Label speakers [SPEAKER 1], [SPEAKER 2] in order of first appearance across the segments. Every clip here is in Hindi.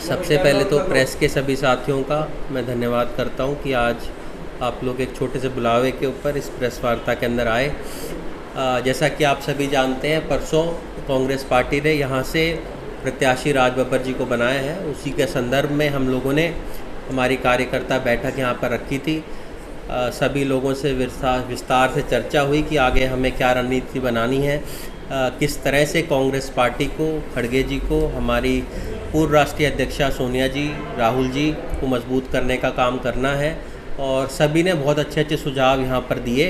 [SPEAKER 1] सबसे पहले तो प्रेस के सभी साथियों का मैं धन्यवाद करता हूं कि आज आप लोग एक छोटे से बुलावे के ऊपर इस प्रेस वार्ता के अंदर आए। जैसा कि आप सभी जानते हैं, परसों कांग्रेस पार्टी ने यहां से प्रत्याशी राज बब्बर जी को बनाया है। उसी के संदर्भ में हम लोगों ने हमारी कार्यकर्ता बैठक यहां पर रखी थी। सभी लोगों से विस्तार से चर्चा हुई कि आगे हमें क्या रणनीति बनानी है, किस तरह से कांग्रेस पार्टी को, खड़गे जी को, हमारी पूर्व राष्ट्रीय अध्यक्षा सोनिया जी, राहुल जी को मजबूत करने का काम करना है। और सभी ने बहुत अच्छे अच्छे सुझाव यहाँ पर दिए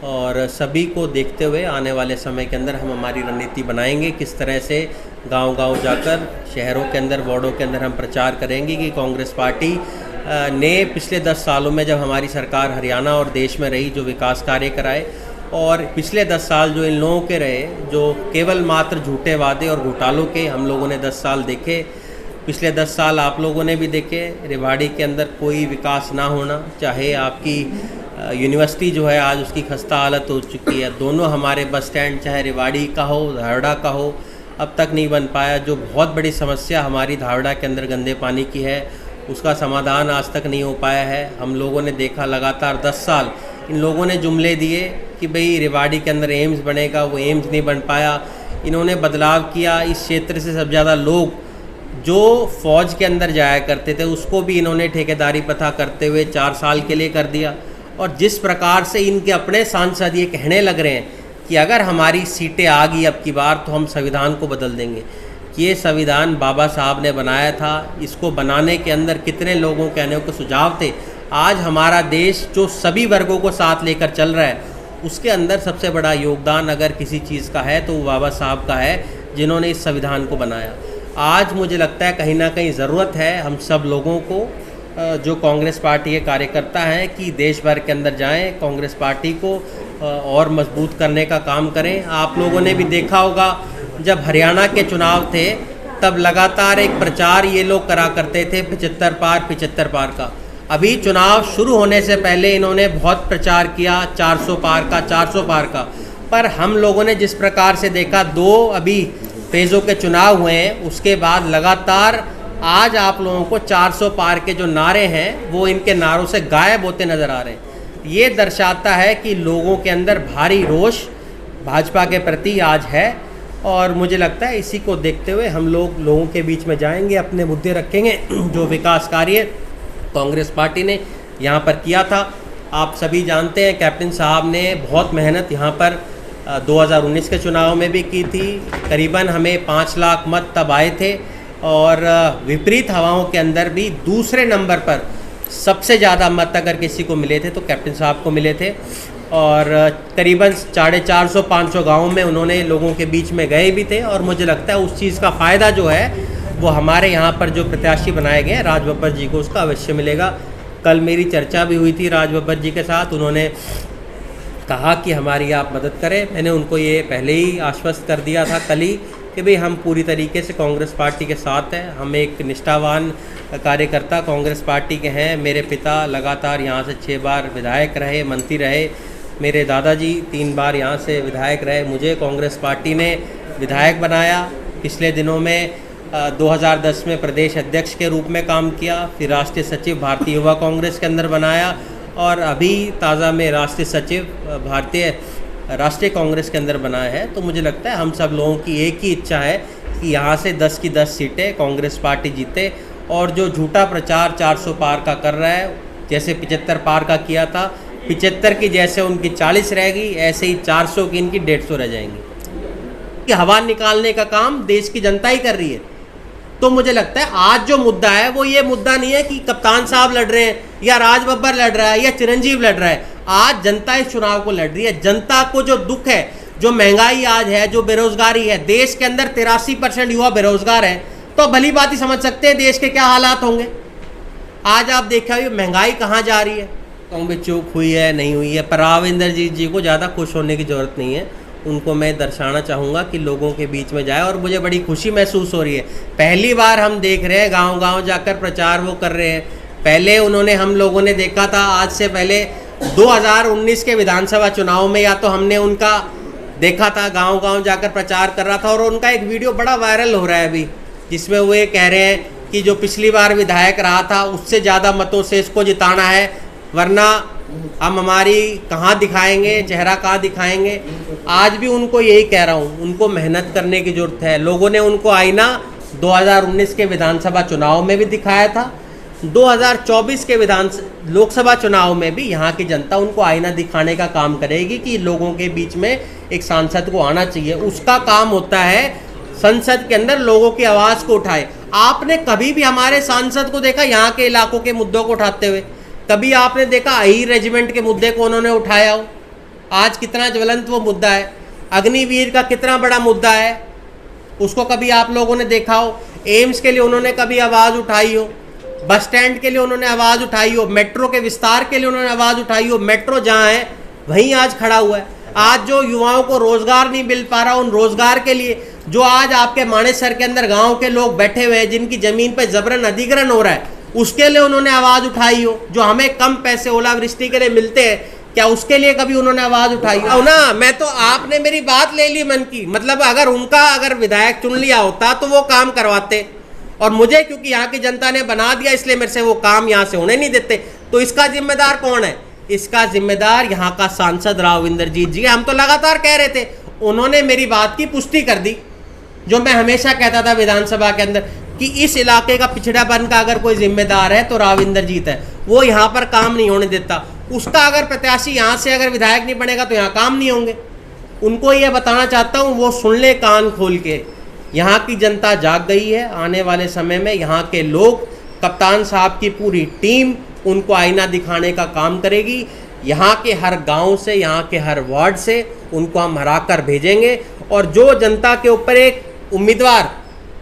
[SPEAKER 1] और सभी को देखते हुए आने वाले समय के अंदर हम हमारी रणनीति बनाएंगे। किस तरह से गांव-गांव जाकर, शहरों के अंदर, वार्डों के अंदर हम प्रचार करेंगे कि कांग्रेस पार्टी ने पिछले 10 सालों में जब हमारी सरकार हरियाणा और देश में रही, जो विकास कार्य कराए, और पिछले 10 साल जो इन लोगों के रहे, जो केवल मात्र झूठे वादे और घोटालों के हम लोगों ने 10 साल देखे। पिछले 10 साल आप लोगों ने भी देखे, रेवाड़ी के अंदर कोई विकास ना होना, चाहे आपकी यूनिवर्सिटी जो है आज उसकी खस्ता हालत हो चुकी है। दोनों हमारे बस स्टैंड, चाहे रेवाड़ी का हो, धावड़ा का हो, अब तक नहीं बन पाया। जो बहुत बड़ी समस्या हमारी धावड़ा के अंदर गंदे पानी की है, उसका समाधान आज तक नहीं हो पाया है। हम लोगों ने देखा लगातार 10 साल इन लोगों ने जुमले दिए कि भाई रेवाड़ी के अंदर एम्स बनेगा, वो एम्स नहीं बन पाया। इन्होंने बदलाव किया। इस क्षेत्र से सबसे ज़्यादा लोग जो फ़ौज के अंदर जाया करते थे उसको भी इन्होंने ठेकेदारी प्रथा करते हुए 4 साल के लिए कर दिया। और जिस प्रकार से इनके अपने सांसद ये कहने लग रहे हैं कि अगर हमारी सीटें आ गई अब की बार तो हम संविधान को बदल देंगे। ये संविधान बाबा साहब ने बनाया था। इसको बनाने के अंदर कितने लोगों के कहने के सुझाव थे। आज हमारा देश जो सभी वर्गों को साथ लेकर चल रहा है, उसके अंदर सबसे बड़ा योगदान अगर किसी चीज़ का है तो वो बाबा साहब का है, जिन्होंने इस संविधान को बनाया। आज मुझे लगता है कहीं ना कहीं ज़रूरत है हम सब लोगों को, जो कांग्रेस पार्टी के कार्यकर्ता हैं, कि देश भर के अंदर जाएं, कांग्रेस पार्टी को और मजबूत करने का काम करें। आप लोगों ने भी देखा होगा जब हरियाणा के चुनाव थे तब लगातार एक प्रचार ये लोग करा करते थे 75 पार का। अभी चुनाव शुरू होने से पहले इन्होंने बहुत प्रचार किया 400 पार का। पर हम लोगों ने जिस प्रकार से देखा, 2 अभी फेज़ों के चुनाव हुए हैं, उसके बाद लगातार आज आप लोगों को 400 पार के जो नारे हैं वो इनके नारों से गायब होते नज़र आ रहे हैं। ये दर्शाता है कि लोगों के अंदर भारी रोष भाजपा के प्रति आज है। और मुझे लगता है इसी को देखते हुए हम लोगों के बीच में जाएंगे, अपने मुद्दे रखेंगे। जो विकास कार्य कांग्रेस पार्टी ने यहाँ पर किया था, आप सभी जानते हैं, कैप्टन साहब ने बहुत मेहनत यहाँ पर 2019 के चुनाव में भी की थी। करीबन हमें 5 लाख मत तब आए थे और विपरीत हवाओं के अंदर भी दूसरे नंबर पर सबसे ज़्यादा मत अगर किसी को मिले थे तो कैप्टन साहब को मिले थे। और करीबन 450-500 गाँवों में उन्होंने लोगों के बीच में गए भी थे। और मुझे लगता है उस चीज़ का फ़ायदा जो है वो हमारे यहाँ पर जो प्रत्याशी बनाए गए हैं राज बब्बर जी को, उसका अवश्य मिलेगा। कल मेरी चर्चा भी हुई थी राज बब्बर जी के साथ। उन्होंने कहा कि हमारी आप मदद करें। मैंने उनको ये पहले ही आश्वस्त कर दिया था कल ही कि भाई हम पूरी तरीके से कांग्रेस पार्टी के साथ हैं। हम एक निष्ठावान कार्यकर्ता कांग्रेस पार्टी के हैं। मेरे पिता लगातार यहाँ से 6 बार विधायक रहे, मंत्री रहे। मेरे दादाजी 3 बार यहाँ से विधायक रहे। मुझे कांग्रेस पार्टी ने विधायक बनाया। पिछले दिनों में 2010 में प्रदेश अध्यक्ष के रूप में काम किया, फिर राष्ट्रीय सचिव भारतीय युवा कांग्रेस के अंदर बनाया और अभी ताज़ा में राष्ट्रीय सचिव भारतीय राष्ट्रीय कांग्रेस के अंदर बनाया है। तो मुझे लगता है हम सब लोगों की एक ही इच्छा है कि यहाँ से 10 की 10 सीटें कांग्रेस पार्टी जीते। और जो झूठा प्रचार 400 पार का कर रहा है, जैसे 75 पार का किया था, 75 की जैसे उनकी 40 रहेगी, ऐसे ही 400 की इनकी 150 रह जाएंगी। कि हवा निकालने का काम देश की जनता ही कर रही है। तो मुझे लगता है आज जो मुद्दा है वो ये मुद्दा नहीं है कि कप्तान साहब लड़ रहे हैं या राज बब्बर लड़ रहा है या चिरंजीव लड़ रहा है। आज जनता इस चुनाव को लड़ रही है। जनता को जो दुख है, जो महंगाई आज है, जो बेरोजगारी है, देश के अंदर 83% युवा बेरोजगार है, तो भली बात ही समझ सकते हैं देश के क्या हालात होंगे। आज आप देखा महंगाई कहाँ जा रही है, कहूँ भी चूक हुई है नहीं हुई है। पर राव इंद्रजीत जी को ज़्यादा खुश होने की ज़रूरत नहीं है। उनको मैं दर्शाना चाहूँगा कि लोगों के बीच में जाए और मुझे बड़ी खुशी महसूस हो रही है। पहली बार हम देख रहे हैं गांव-गांव जाकर प्रचार वो कर रहे हैं। पहले उन्होंने, हम लोगों ने देखा था आज से पहले 2019 के विधानसभा चुनाव में, या तो हमने उनका देखा था गांव-गांव जाकर प्रचार कर रहा था और उनका एक वीडियो बड़ा वायरल हो रहा है अभी, जिसमें वो ये कह रहे हैं कि जो पिछली बार विधायक रहा था उससे ज़्यादा मतों से इसको जिताना है, वरना हम हमारी कहाँ दिखाएंगे, चेहरा कहाँ दिखाएंगे। आज भी उनको यही कह रहा हूँ, उनको मेहनत करने की ज़रूरत है। लोगों ने उनको आईना 2019 के विधानसभा चुनाव में भी दिखाया था, 2024 के लोकसभा चुनाव में भी यहाँ की जनता उनको आईना दिखाने का काम करेगी कि लोगों के बीच में एक सांसद को आना चाहिए। उसका काम होता है संसद के अंदर लोगों की आवाज़ को उठाए। आपने कभी भी हमारे सांसद को देखा यहाँ के इलाकों के मुद्दों को उठाते हुए? कभी आपने देखा अहीर रेजिमेंट के मुद्दे को उन्होंने उठाया हो? आज कितना ज्वलंत वो मुद्दा है। अग्निवीर का कितना बड़ा मुद्दा है, उसको कभी आप लोगों ने देखा हो? एम्स के लिए उन्होंने कभी आवाज़ उठाई हो? बस स्टैंड के लिए उन्होंने आवाज़ उठाई हो? मेट्रो के विस्तार के लिए उन्होंने आवाज़ उठाई हो? मेट्रो जहाँ है वहीं आज खड़ा हुआ है। आज जो युवाओं को रोज़गार नहीं मिल पा रहा, उन रोज़गार के लिए जो आज आपके मानेसर के अंदर गांव के लोग बैठे हुए हैं, जिनकी ज़मीन पर जबरन अधिग्रहण हो रहा है, उसके लिए उन्होंने आवाज़ उठाई हो? जो हमें कम पैसे ओलावृष्टि के लिए मिलते हैं, क्या उसके लिए कभी उन्होंने आवाज़ उठाई हो? ना, मैं तो, आपने मेरी बात ले ली मन की, मतलब अगर विधायक चुन लिया होता तो वो काम करवाते, और मुझे क्योंकि यहाँ की जनता ने बना दिया इसलिए मेरे से वो काम यहाँ से होने नहीं देते। तो इसका जिम्मेदार कौन है? इसका जिम्मेदार यहाँ का सांसद राव इंद्रजीत जी। हम तो लगातार कह रहे थे, उन्होंने मेरी बात की पुष्टि कर दी, जो मैं हमेशा कहता था विधानसभा के अंदर कि इस इलाके का पिछड़ापन का अगर कोई जिम्मेदार है तो राव इंद्रजीत है। वो यहाँ पर काम नहीं होने देता। उसका अगर प्रत्याशी यहाँ से अगर विधायक नहीं बनेगा तो यहाँ काम नहीं होंगे। उनको ये बताना चाहता हूँ, वो सुन ले कान खोल के। यहाँ की जनता जाग गई है। आने वाले समय में यहाँ के लोग, कप्तान साहब की पूरी टीम उनको आईना दिखाने का काम करेगी। यहाँ के हर गांव से, यहाँ के हर वार्ड से उनको हम हरा कर भेजेंगे। और जो जनता के ऊपर एक उम्मीदवार,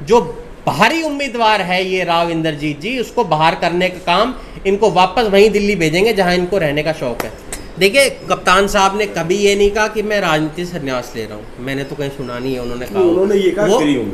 [SPEAKER 1] जो भारी उम्मीदवार है ये राव इंद्रजीत जी, उसको बाहर करने का काम, इनको वापस वहीं दिल्ली भेजेंगे जहाँ इनको रहने का शौक़ है। देखिए, कप्तान साहब ने कभी ये नहीं कहा कि मैं राजनीति से संन्यास ले रहा हूँ। मैंने तो कहीं सुना नहीं है उन्होंने कहा।
[SPEAKER 2] उन्होंने ये कहा फ्री हूँ।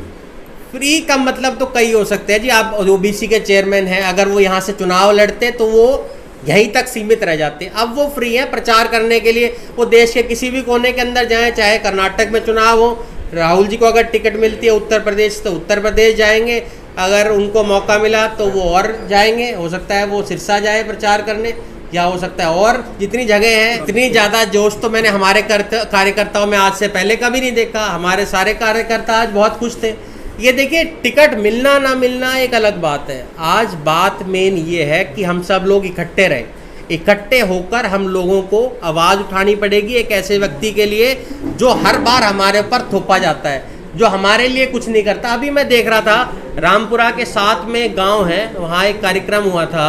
[SPEAKER 1] फ्री का मतलब तो कई हो सकते हैं जी। आप ओबीसी के चेयरमैन हैं, अगर वो यहाँ से चुनाव लड़ते तो वो यहीं तक सीमित रह जाते। अब वो फ्री हैं प्रचार करने के लिए। वो देश के किसी भी कोने के अंदर जाएँ, चाहे कर्नाटक में चुनाव हो, राहुल जी को अगर टिकट मिलती है उत्तर प्रदेश तो उत्तर प्रदेश जाएंगे, अगर उनको मौका मिला तो वो और जाएंगे। हो सकता है वो सिरसा जाए प्रचार करने, या हो सकता है और जितनी जगह है। इतनी ज़्यादा जोश तो मैंने हमारे कार्यकर्ताओं में आज से पहले कभी नहीं देखा। हमारे सारे कार्यकर्ता आज बहुत खुश थे। ये देखिए, टिकट मिलना ना मिलना एक अलग बात है। आज बात मेन ये है कि हम सब लोग इकट्ठे रहें। इकट्ठे होकर हम लोगों को आवाज़ उठानी पड़ेगी एक ऐसे व्यक्ति के लिए जो हर बार हमारे ऊपर थोपा जाता है, जो हमारे लिए कुछ नहीं करता। अभी मैं देख रहा था, रामपुरा के साथ में गांव है, वहाँ एक कार्यक्रम हुआ था।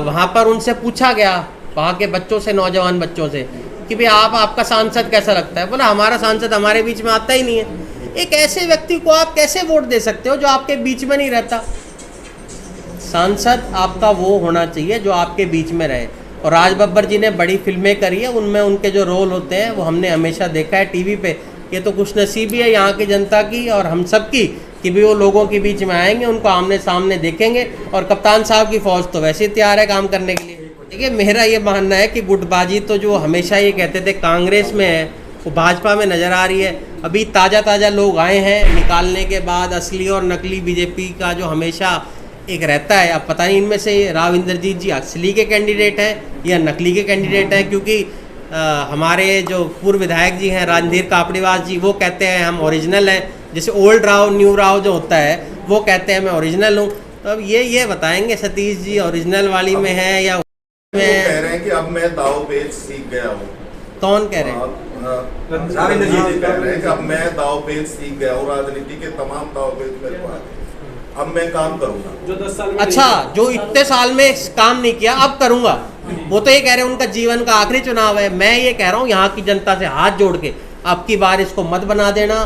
[SPEAKER 1] वहाँ पर उनसे पूछा गया, वहाँ के बच्चों से, नौजवान बच्चों से, कि भाई आपका सांसद कैसा लगता है? बोला हमारा सांसद हमारे बीच में आता ही नहीं है। एक ऐसे व्यक्ति को आप कैसे वोट दे सकते हो जो आपके बीच में नहीं रहता? सांसद आपका वो होना चाहिए जो आपके बीच में रहे। और राज बब्बर जी ने बड़ी फिल्में करी है, उनमें उनके जो रोल होते हैं वो हमने हमेशा देखा है टीवी पे। ये तो खुशनसीबी है यहाँ की जनता की और हम सब की कि भी वो लोगों के बीच में आएंगे, उनको आमने सामने देखेंगे। और कप्तान साहब की फ़ौज तो वैसे ही तैयार है काम करने के लिए। देखिए, मेरा ये मानना है कि गुटबाजी तो जो हमेशा ये कहते थे कांग्रेस में है, वो भाजपा में नज़र आ रही है। अभी ताज़ा लोग आए हैं निकालने के बाद, असली और नकली बीजेपी का जो हमेशा एक रहता है। अब पता नहीं इनमें से राव इंद्रजीत जी असली के कैंडिडेट हैं या नकली के कैंडिडेट हैं, क्योंकि हमारे जो पूर्व विधायक जी हैं रणधीर कापड़ीवास जी, वो कहते हैं हम ओरिजिनल हैं। जैसे ओल्ड राव न्यू राव जो होता है, वो कहते हैं मैं ओरिजिनल हूँ। तो अब ये बताएंगे सतीश जी ओरिजिनल वाली में है या
[SPEAKER 3] में कह रहे हैं कि अब मैं दावपेच सीख गया हूँ।
[SPEAKER 1] कौन कह रहे हैं?
[SPEAKER 3] राजनीति कह रहे हैं कि अब मैं दावपेच सीख गया हूँ, राजनीति के तमाम दावपेच मेरे पास, अब मैं काम करूंगा।
[SPEAKER 2] जो 10 साल में,
[SPEAKER 1] अच्छा, जो इतने साल में काम नहीं किया अब करूंगा, वो तो ये कह रहे हैं उनका जीवन का आखिरी चुनाव है। मैं ये कह रहा हूँ यहाँ की जनता से हाथ जोड़ के, अब की बार इसको मत बना देना।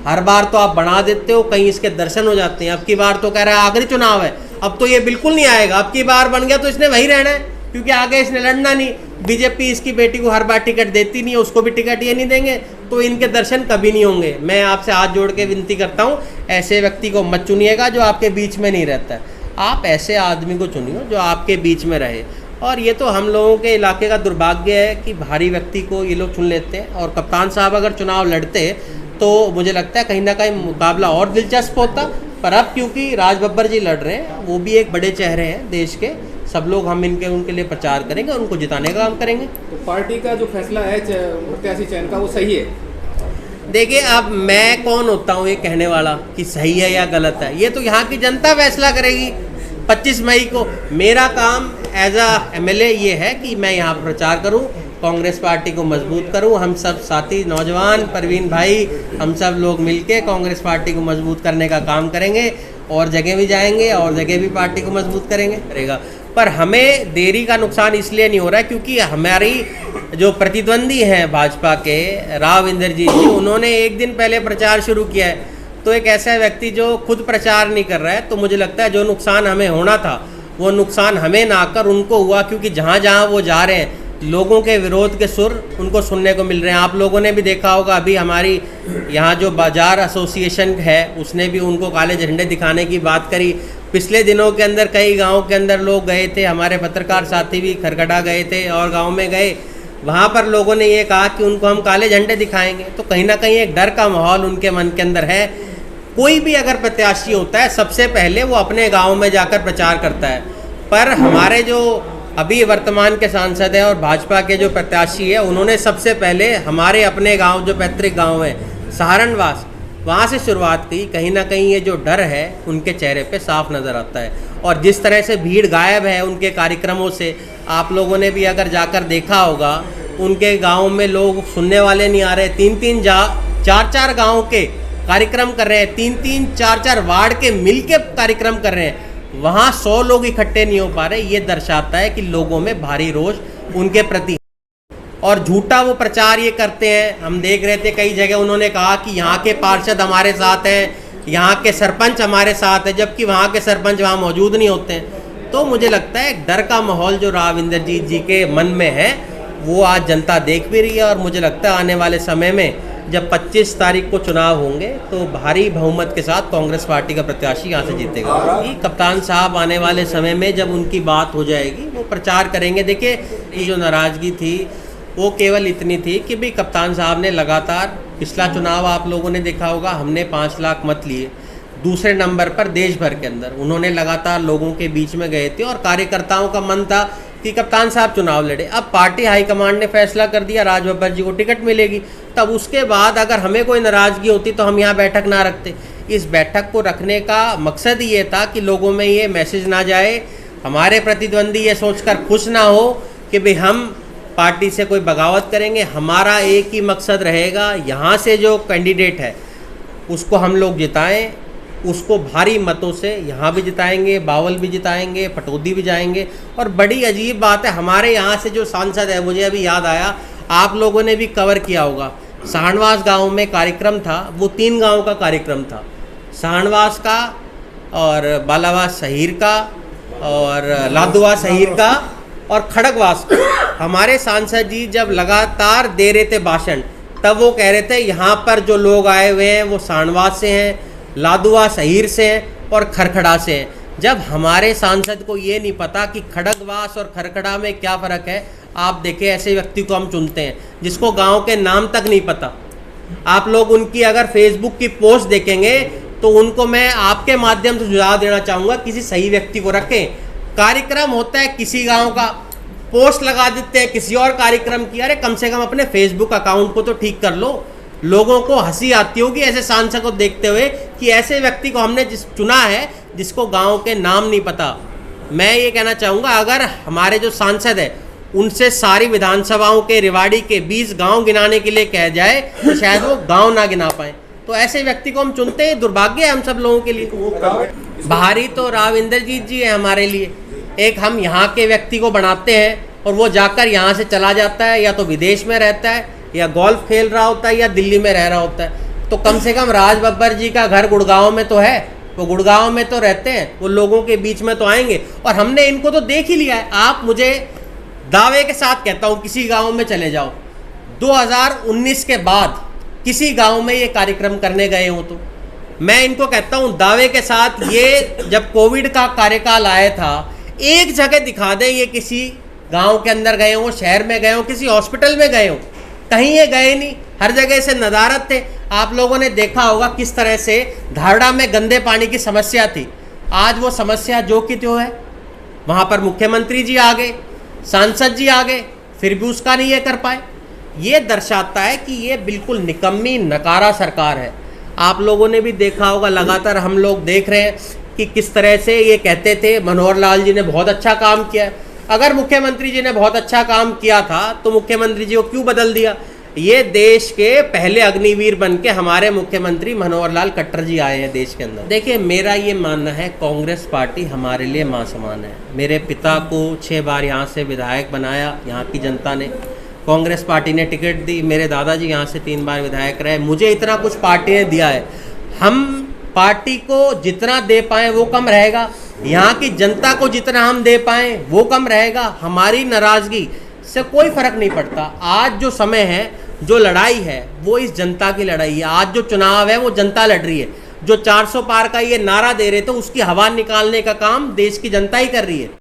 [SPEAKER 1] हर बार तो आप बना देते हो, कहीं इसके दर्शन हो जाते हैं। अब की बार तो कह रहा है आखिरी चुनाव है, अब तो ये बिल्कुल नहीं आएगा। अब की बार बन गया तो इसने वही रहना है, क्योंकि आगे इसने लड़ना नहीं। बीजेपी इसकी बेटी को हर बार टिकट देती नहीं है, उसको भी टिकट ये नहीं देंगे, तो इनके दर्शन कभी नहीं होंगे। मैं आपसे हाथ जोड़ के विनती करता हूँ, ऐसे व्यक्ति को मत चुनिएगा जो आपके बीच में नहीं रहता है। आप ऐसे आदमी को चुनिए जो आपके बीच में रहे। और ये तो हम लोगों के इलाके का दुर्भाग्य है कि भारी व्यक्ति को ये लोग चुन लेते हैं। और कप्तान साहब अगर चुनाव लड़ते तो मुझे लगता है कहीं ना कहीं मुकाबला और दिलचस्प होता। पर अब क्योंकि राज बब्बर जी लड़ रहे हैं, वो भी एक बड़े चेहरे हैं देश के, सब लोग हम उनके लिए प्रचार करेंगे, उनको जिताने का काम करेंगे।
[SPEAKER 2] तो पार्टी का जो फैसला है प्रत्याशी चयन का, वो सही है?
[SPEAKER 1] देखिए, अब मैं कौन होता हूँ ये कहने वाला कि सही है या गलत है, ये तो यहाँ की जनता फैसला करेगी 25 मई को। मेरा काम एज अ MLA ये है कि मैं यहाँ प्रचार करूँ, कांग्रेस पार्टी को मजबूत करूँ। हम सब साथी नौजवान, परवीन भाई, हम सब लोग मिलके कांग्रेस पार्टी को मजबूत करने का काम करेंगे, और जगह भी जाएंगे और जगह भी पार्टी को मजबूत करेगा। पर हमें देरी का नुकसान इसलिए नहीं हो रहा है क्योंकि हमारी जो प्रतिद्वंदी हैं भाजपा के, राव इंद्रजीत जी, उन्होंने एक दिन पहले प्रचार शुरू किया है। तो एक ऐसा व्यक्ति जो खुद प्रचार नहीं कर रहा है, तो मुझे लगता है जो नुकसान हमें होना था वो नुकसान हमें ना कर उनको हुआ, क्योंकि जहाँ जहाँ वो जा रहे हैं लोगों के विरोध के सुर उनको सुनने को मिल रहे हैं। आप लोगों ने भी देखा होगा, अभी हमारी यहाँ जो बाजार एसोसिएशन है उसने भी उनको काले झंडे दिखाने की बात करी। पिछले दिनों के अंदर कई गाँव के अंदर लोग गए थे, हमारे पत्रकार साथी भी खरकटा गए थे और गाँव में गए, वहाँ पर लोगों ने ये कहा कि उनको हम काले झंडे दिखाएंगे। तो कहीं ना कहीं एक डर का माहौल उनके मन के अंदर है। कोई भी अगर प्रत्याशी होता है सबसे पहले वो अपने गांव में जाकर प्रचार करता है, पर हमारे जो अभी वर्तमान के सांसद हैं और भाजपा के जो प्रत्याशी है, उन्होंने सबसे पहले हमारे अपने गांव जो पैतृक गांव है सहारनवास, वहाँ से शुरुआत की। कहीं ना कहीं ये जो डर है उनके चेहरे पे साफ नज़र आता है। और जिस तरह से भीड़ गायब है उनके कार्यक्रमों से, आप लोगों ने भी अगर जाकर देखा होगा, उनके गाँव में लोग सुनने वाले नहीं आ रहे। 4-4 गाँव के कार्यक्रम कर रहे हैं, 3-3, 4-4 वार्ड के मिलके कार्यक्रम कर रहे हैं, वहाँ 100 लोग इकट्ठे नहीं हो पा रहे। ये दर्शाता है कि लोगों में भारी रोष उनके प्रति, और झूठा वो प्रचार ये करते हैं। हम देख रहे थे कई जगह उन्होंने कहा कि यहाँ के पार्षद हमारे साथ हैं, यहाँ के सरपंच हमारे साथ हैं, जबकि वहाँ के सरपंच वहाँ मौजूद नहीं होते हैं। तो मुझे लगता है एक डर का माहौल जो राव इंद्रजीत जी के मन में है वो आज जनता देख भी रही है। और मुझे लगता है आने वाले समय में जब 25 तारीख को चुनाव होंगे तो भारी बहुमत के साथ कांग्रेस पार्टी का प्रत्याशी यहाँ से जीतेगा। कप्तान साहब आने वाले समय में जब उनकी बात हो जाएगी वो प्रचार करेंगे। देखिए, ये जो नाराज़गी थी वो केवल इतनी थी कि भाई कप्तान साहब ने लगातार, पिछला चुनाव आप लोगों ने देखा होगा, हमने 5 लाख मत लिए, दूसरे नंबर पर देश भर के अंदर उन्होंने लगातार लोगों के बीच में गए थे और कार्यकर्ताओं का मन था कि कप्तान साहब चुनाव लड़े। अब पार्टी हाईकमांड ने फैसला कर दिया राज बब्बर जी को टिकट मिलेगी, तब उसके बाद अगर हमें कोई नाराज़गी होती तो हम यहाँ बैठक ना रखते। इस बैठक को रखने का मकसद ये था कि लोगों में ये मैसेज ना जाए, हमारे प्रतिद्वंदी ये सोचकर खुश ना हो कि भाई हम पार्टी से कोई बगावत करेंगे। हमारा एक ही मकसद रहेगा, यहाँ से जो कैंडिडेट है उसको हम लोग जिताएं, उसको भारी मतों से यहाँ भी जिताएंगे, बावल भी जिताएंगे, पटौदी भी जाएंगे। और बड़ी अजीब बात है, हमारे यहाँ से जो सांसद है, मुझे अभी याद आया, आप लोगों ने भी कवर किया होगा, सहारनवास गांव में कार्यक्रम था, वो 3 गांव का कार्यक्रम था, सहारनवास का और बालावास शहीर का और लादुआ शहीर का और खड़गवास का। हमारे सांसद जी जब लगातार दे रहे थे भाषण, तब वो कह रहे थे यहाँ पर जो लोग आए हुए हैं वो सहारनवास से हैं, लादुआ शहीर से हैं और खरखड़ा से हैं। जब हमारे सांसद को ये नहीं पता कि खड़गवास और खरखड़ा में क्या फ़र्क है, आप देखें ऐसे व्यक्ति को हम चुनते हैं जिसको गांव के नाम तक नहीं पता। आप लोग उनकी अगर फेसबुक की पोस्ट देखेंगे तो उनको मैं आपके माध्यम से सुझाव देना चाहूँगा, किसी सही व्यक्ति को रखें। कार्यक्रम होता है किसी गांव का, पोस्ट लगा देते हैं किसी और कार्यक्रम की। अरे कम से कम अपने फेसबुक अकाउंट को तो ठीक कर लो। लोगों को हंसी आती होगी ऐसे सांसद को देखते हुए कि ऐसे व्यक्ति को हमने चुना है जिसको गांव के नाम नहीं पता। मैं ये कहना चाहूँगा, अगर हमारे जो सांसद है उनसे सारी विधानसभाओं के रेवाड़ी के 20 गांव गिनाने के लिए कह जाए तो शायद वो गांव ना गिना पाए। तो ऐसे व्यक्ति को हम चुनते हैं, दुर्भाग्य है हम सब लोगों के लिए। बाहरी तो राव इंद्रजीत जी है हमारे लिए, एक हम यहाँ के व्यक्ति को बनाते हैं और वो जाकर यहाँ से चला जाता है, या तो विदेश में रहता है या गोल्फ खेल रहा होता है या दिल्ली में रह रहा होता है। तो कम से कम राज बब्बर जी का घर गुड़गांव में तो है, वो गुड़गांव में तो रहते हैं, वो लोगों के बीच में तो आएंगे। और हमने इनको तो देख ही लिया है। आप मुझे दावे के साथ कहता हूँ किसी गांव में चले जाओ, 2019 के बाद किसी गांव में ये कार्यक्रम करने गए हो तो मैं इनको कहता हूँ दावे के साथ, ये जब कोविड का कार्यकाल आया था, एक जगह दिखा दें ये किसी गांव के अंदर गए हो, शहर में गए हो, किसी हॉस्पिटल में गए हो, कहीं ये गए नहीं। हर जगह से नदारत थे। आप लोगों ने देखा होगा किस तरह से धारड़ा में गंदे पानी की समस्या थी, आज वो समस्या जो की त्यों है। वहाँ पर मुख्यमंत्री जी आ गए, सांसद जी आ गए, फिर भी उसका नहीं ये कर पाए। ये दर्शाता है कि ये बिल्कुल निकम्मी नकारा सरकार है। आप लोगों ने भी देखा होगा, लगातार हम लोग देख रहे हैं कि किस तरह से ये कहते थे मनोहर लाल जी ने बहुत अच्छा काम किया। अगर मुख्यमंत्री जी ने बहुत अच्छा काम किया था तो मुख्यमंत्री जी को क्यों बदल दिया। ये देश के पहले अग्निवीर बन के हमारे मुख्यमंत्री मनोहर लाल खट्टर जी आए हैं देश के अंदर। देखिए, मेरा ये मानना है कांग्रेस पार्टी हमारे लिए मां समान है। मेरे पिता को 6 बार यहाँ से विधायक बनाया यहाँ की जनता ने, कांग्रेस पार्टी ने टिकट दी। मेरे दादाजी यहाँ से 3 बार विधायक रहे। मुझे इतना कुछ पार्टी ने दिया है। हम पार्टी को जितना दे पाएँ वो कम रहेगा, यहाँ की जनता को जितना हम दे पाएँ वो कम रहेगा। हमारी नाराज़गी से कोई फर्क नहीं पड़ता। आज जो समय है, जो लड़ाई है, वो इस जनता की लड़ाई है। आज जो चुनाव है वो जनता लड़ रही है। जो 400 पार का ये नारा दे रहे थे उसकी हवा निकालने का काम देश की जनता ही कर रही है।